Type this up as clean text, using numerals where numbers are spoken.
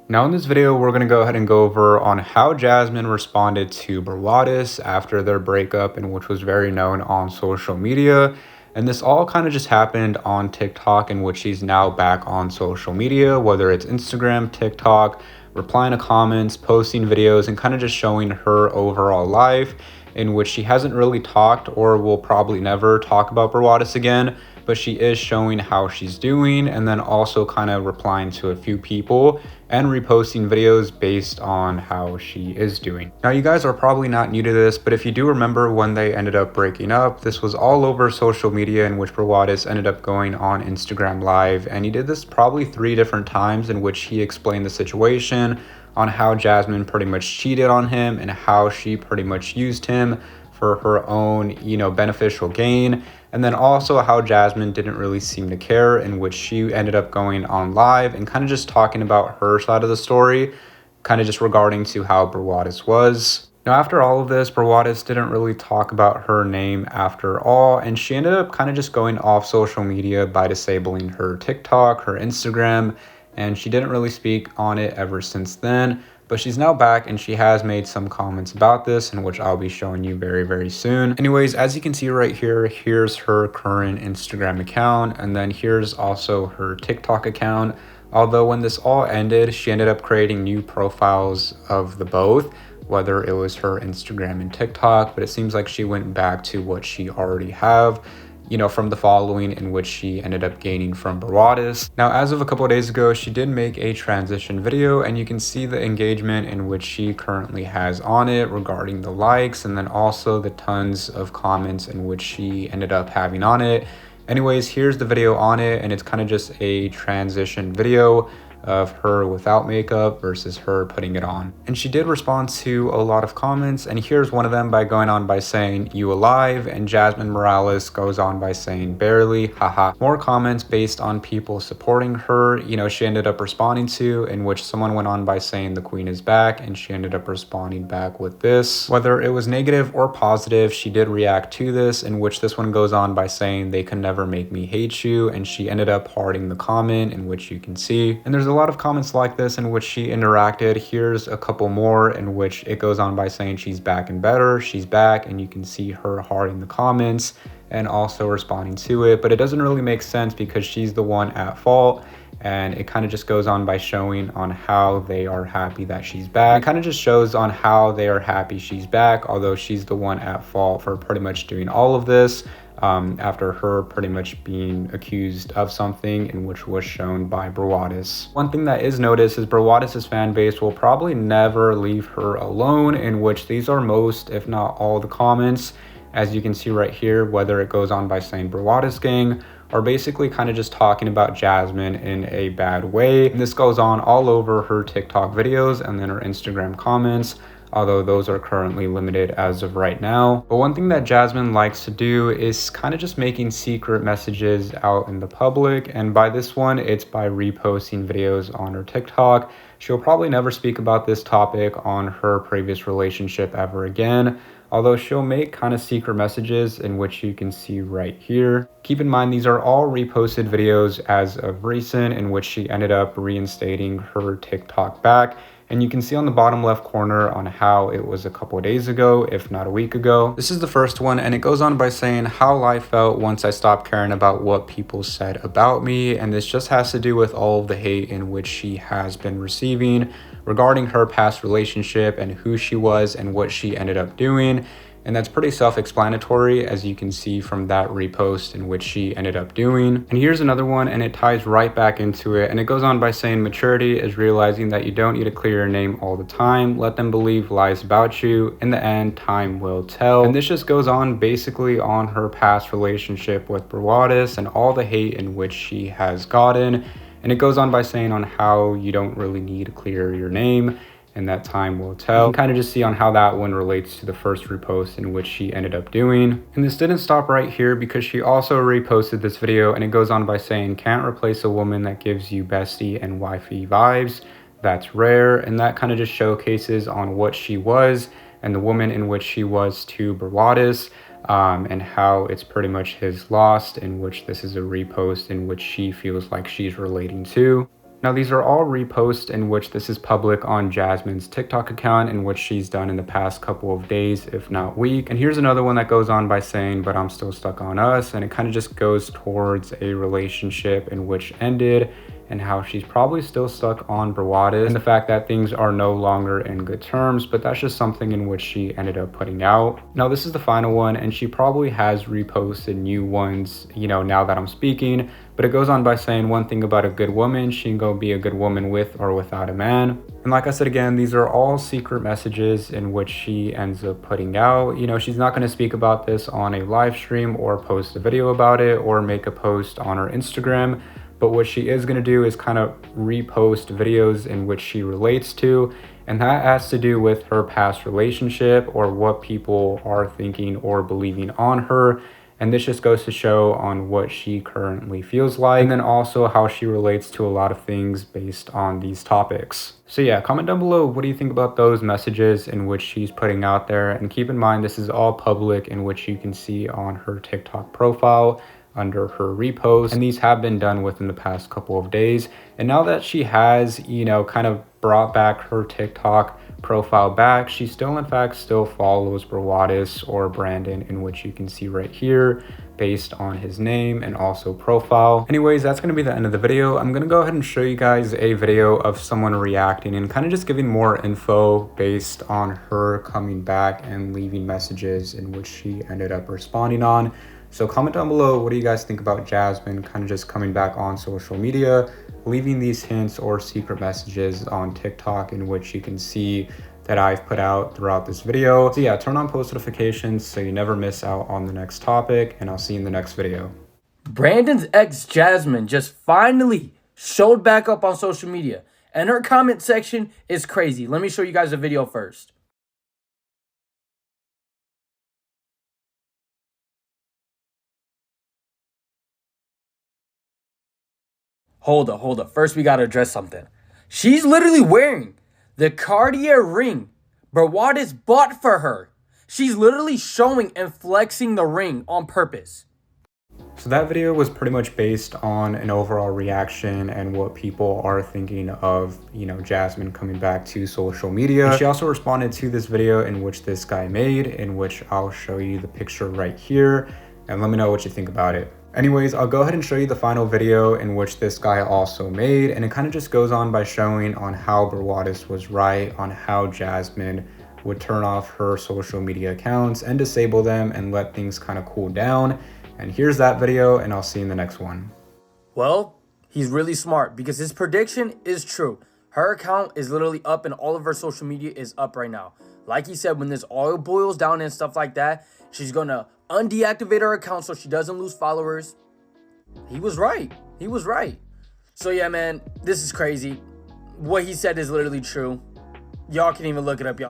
Now in this video, we're going to go ahead and go over on how Jasmine responded to Brawadis after their breakup, and which was very known on social media. And this all kind of just happened on TikTok, in which she's now back on social media, whether it's Instagram, TikTok, replying to comments, posting videos, and kind of just showing her overall life, in which she hasn't really talked or will probably never talk about Brawadis again, but she is showing how she's doing, and then also kind of replying to a few people and reposting videos based on how she is doing. Now, you guys are probably not new to this, but if you do remember when they ended up breaking up, this was all over social media, in which Brawadis ended up going on Instagram Live, and he did this probably 3 different times, in which he explained the situation on how Jasmine pretty much cheated on him and how she pretty much used him for her own, beneficial gain. And then also how Jasmine didn't really seem to care, in which she ended up going on live and kind of just talking about her side of the story, kind of just regarding to how Brawadis was. Now, after all of this, Brawadis didn't really talk about her name after all, and she ended up kind of just going off social media by disabling her TikTok, her Instagram, and she didn't really speak on it ever since then. But she's now back, and she has made some comments about this, in which I'll be showing you very, very soon. Anyways, as you can see right here, here's her current Instagram account, and then here's also her TikTok account. Although when this all ended, she ended up creating new profiles of the both, whether it was her Instagram and TikTok, but it seems like she went back to what she already have, from the following, in which she ended up gaining from Brawadis. Now, as of a couple of days ago, she did make a transition video, and you can see the engagement in which she currently has on it regarding the likes, and then also the tons of comments in which she ended up having on it. Anyways, here's the video on it, and it's kind of just a transition video of her without makeup versus her putting it on. And she did respond to a lot of comments, and here's one of them by going on by saying, "You alive?" And Jasmine Morales goes on by saying, "Barely, haha." More comments based on people supporting her, she ended up responding to, in which someone went on by saying, "The queen is back," and she ended up responding back with this. Whether it was negative or positive, she did react to this, in which this one goes on by saying, "They can never make me hate you," and she ended up hearting the comment, in which you can see. And there's a lot of comments like this in which she interacted. Here's a couple more in which it goes on by saying she's back and better, she's back, and you can see her hearting the comments and also responding to it. But it doesn't really make sense because she's the one at fault, and it kind of just goes on by showing on how they are happy that she's back. It kind of just shows on how they are happy she's back, although she's the one at fault for pretty much doing all of this. After her pretty much being accused of something, in which was shown by Brawadis. One thing that is noticed is Brawadis' fan base will probably never leave her alone, in which these are most, if not all, the comments, as you can see right here, whether it goes on by saying Brawadis gang, or basically kind of just talking about Jasmine in a bad way. And this goes on all over her TikTok videos and then her Instagram comments, although those are currently limited as of right now. But one thing that Jasmine likes to do is kind of just making secret messages out in the public, and by this one, it's by reposting videos on her TikTok. She'll probably never speak about this topic on her previous relationship ever again, although she'll make kind of secret messages, in which you can see right here. Keep in mind, these are all reposted videos as of recent, in which she ended up reinstating her TikTok back. And you can see on the bottom left corner on how it was a couple of days ago, if not a week ago. This is the first one, and it goes on by saying how life felt once I stopped caring about what people said about me. And this just has to do with all of the hate in which she has been receiving regarding her past relationship and who she was and what she ended up doing. And that's pretty self-explanatory, as you can see from that repost in which she ended up doing. And here's another one, and it ties right back into it. And it goes on by saying, maturity is realizing that you don't need to clear your name all the time. Let them believe lies about you. In the end, time will tell. And this just goes on basically on her past relationship with Brawadis and all the hate in which she has gotten. And it goes on by saying on how you don't really need to clear your name, and that time will tell. You can kind of just see on how that one relates to the first repost in which she ended up doing. And this didn't stop right here, because she also reposted this video, and it goes on by saying, can't replace a woman that gives you bestie and wifey vibes. That's rare. And that kind of just showcases on what she was and the woman in which she was to Brawadis, and how it's pretty much his loss, in which this is a repost in which she feels like she's relating to. Now, these are all reposts in which this is public on Jasmine's TikTok account, in which she's done in the past couple of days, if not week. And here's another one that goes on by saying, "But I'm still stuck on us." And it kind of just goes towards a relationship in which ended, and how she's probably still stuck on Brawadis, and the fact that things are no longer in good terms, but that's just something in which she ended up putting out. Now, this is the final one, and she probably has reposted new ones, now that I'm speaking, but it goes on by saying, "One thing about a good woman, she can go be a good woman with or without a man." And like I said again, these are all secret messages in which she ends up putting out. She's not going to speak about this on a live stream or post a video about it or make a post on her Instagram. But what she is going to do is kind of repost videos in which she relates to, and that has to do with her past relationship or what people are thinking or believing on her. And this just goes to show on what she currently feels like, and then also how she relates to a lot of things based on these topics. So yeah, comment down below, what do you think about those messages in which she's putting out there? And keep in mind, this is all public, in which you can see on her TikTok profile under her reposts, and these have been done within the past couple of days. And now that she has, kind of brought back her TikTok profile back, she still in fact still follows Brawadis or Brandon, in which you can see right here based on his name and also profile. Anyways, that's going to be the end of the video. I'm going to go ahead and show you guys a video of someone reacting and kind of just giving more info based on her coming back and leaving messages in which she ended up responding on. So comment down below, what do you guys think about Jasmine kind of just coming back on social media, leaving these hints or secret messages on TikTok, in which you can see that I've put out throughout this video. So yeah, turn on post notifications so you never miss out on the next topic, and I'll see you in the next video. Brandon's ex Jasmine just finally showed back up on social media, and her comment section is crazy. Let me show you guys a video first. Hold up. First, we got to address something. She's literally wearing the Cartier ring Brawadis bought for her. She's literally showing and flexing the ring on purpose. So that video was pretty much based on an overall reaction and what people are thinking of, Jasmine coming back to social media. And she also responded to this video in which this guy made, in which I'll show you the picture right here, and let me know what you think about it. Anyways, I'll go ahead and show you the final video in which this guy also made, and it kind of just goes on by showing on how Brawadis was right on how Jasmine would turn off her social media accounts and disable them and let things kind of cool down. And here's that video, and I'll see you in the next one. Well, he's really smart because his prediction is true. Her account is literally up and all of her social media is up right now. Like he said, when this oil boils down and stuff like that, she's going to undeactivate her account so she doesn't lose followers. He was right. So yeah, man, this is crazy. What he said is literally true. Y'all can even look it up, y'all.